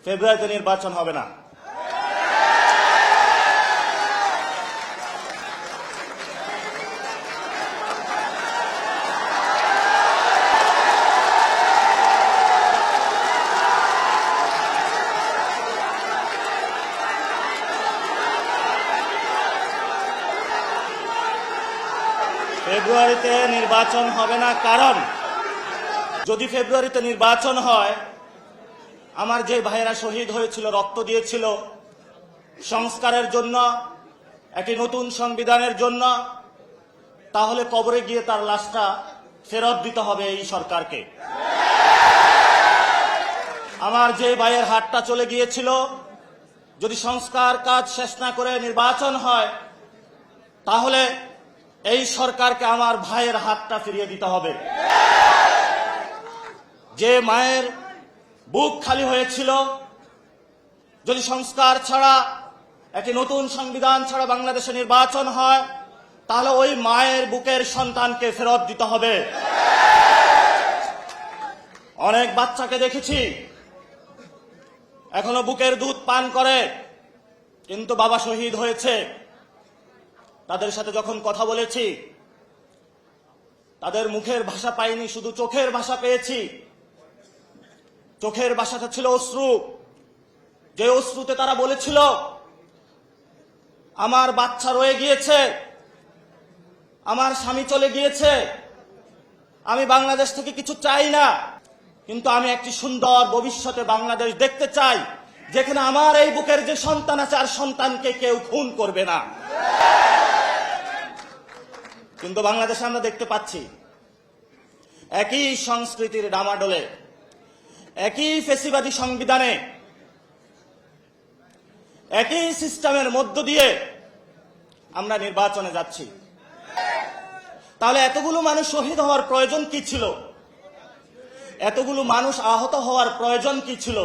ফেব্রুয়ারিতে নির্বাচন হবে না। ফেব্রুয়ারিতে নির্বাচন হবে না, কারণ যদি ফেব্রুয়ারিতে নির্বাচন হয়, আমার যে ভাইয়েরা শহীদ হয়েছিল, রক্ত দিয়েছিল সংস্কারের জন্য, একটি নতুন সংবিধানের জন্য, তাহলে কবরে গিয়ে তার লাশটা ফেরত দিতে হবে এই সরকারকে। আমার যে ভাইয়ের হাতটা চলে গিয়েছিল, যদি সংস্কার কাজ শেষ না করে নির্বাচন হয়, তাহলে এই সরকারকে আমার ভাইয়ের হাতটা ফিরিয়ে দিতে হবে। যে মায়ের বুক খালি হয়েছিল, যদি সংস্কার ছাড়া, একটি নতুন সংবিধান ছাড়া বাংলাদেশে নির্বাচন হয়, তাহলে ওই মায়ের বুকের সন্তানকে ফেরত দিতে হবে। অনেক বাচ্চাকে দেখেছি এখনো বুকের দুধ পান করে, কিন্তু বাবা শহীদ হয়েছে। তাদের সাথে যখন কথা বলেছি, তাদের মুখের ভাষা পাইনি, শুধু চোখের ভাষা পেয়েছি। চোখের ভাষাটা ছিল অশ্রু। যে অশ্রুতে তারা বলেছিল, আমার বাচ্চা রয়ে গিয়েছে, আমার স্বামী চলে গিয়েছে, আমি বাংলাদেশ থেকে কিছু চাই না, কিন্তু আমি একটি সুন্দর ভবিষ্যতে বাংলাদেশ দেখতে চাই, যেখানে আমার এই বুকের যে সন্তান আছে, আর সন্তানকে কেউ খুন করবে না। কিন্তু বাংলাদেশে আমরা দেখতে পাচ্ছি একই সংস্কৃতির ডামাডোলে, একই ফেসিবাদী সংবিধানে, একই সিস্টেমের মধ্য দিয়ে আমরা নির্বাচনে যাচ্ছি। তাহলে এতগুলো মানুষ শহীদ হওয়ার প্রয়োজন কি ছিল? এতগুলো মানুষ আহত হওয়ার প্রয়োজন কি ছিল?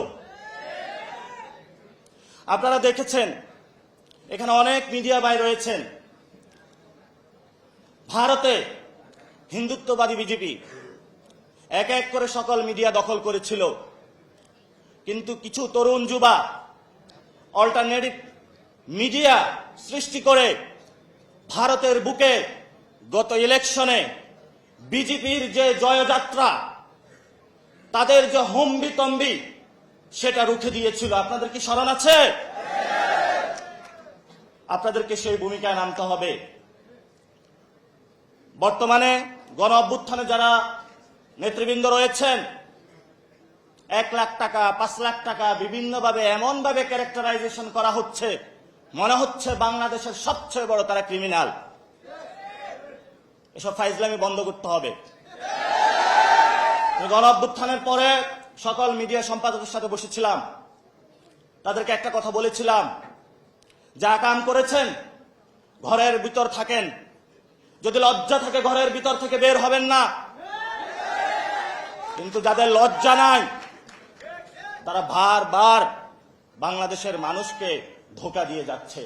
আপনারা দেখেছেন, এখানে অনেক মিডিয়া ভাই রয়েছেন। ভারতে হিন্দুত্ববাদী বিজেপি এক এক করে সকল মিডিয়া দখল করেছিল, কিন্তু কিছু তরুণ যুবা অল্টারনেটিভ মিডিয়া সৃষ্টি করে ভারতের বুকে গত ইলেকশনে বিজেপির যে জয়যাত্রা, তাদের যে হম্বিতম্বি, সেটা রুখে দিয়েছিল। আপনাদের কি স্মরণ আছে? আপনাদেরকে সেই ভূমিকায় নামতে হবে। বর্তমানে গণ অভ্যুত্থানে যারা নেতৃবৃন্দ রয়েছেন, 1 লাখ টাকা, 5 লাখ টাকা বিভিন্নভাবে এমনভাবে ক্যারেক্টারাইজেশন করা হচ্ছে, মনে হচ্ছে বাংলাদেশের সবচেয়ে বড় তারা ক্রিমিনাল। এসব ফাইজলামি বন্ধ করতে হবে। গণ অভ্যুত্থানের পরে সকল মিডিয়া সম্পাদকের সাথে বসেছিলাম, তাদেরকে একটা কথা বলেছিলাম, যা কাম করেছেন ঘরের ভিতর থাকেন, যদি লজ্জা থাকে ঘরের ভিতর থেকে বের হবেন না। কিন্তু যাদের লজ্জা নাই, তারা বারবার বাংলাদেশের মানুষকে ধোঁকা দিয়ে যাচ্ছে।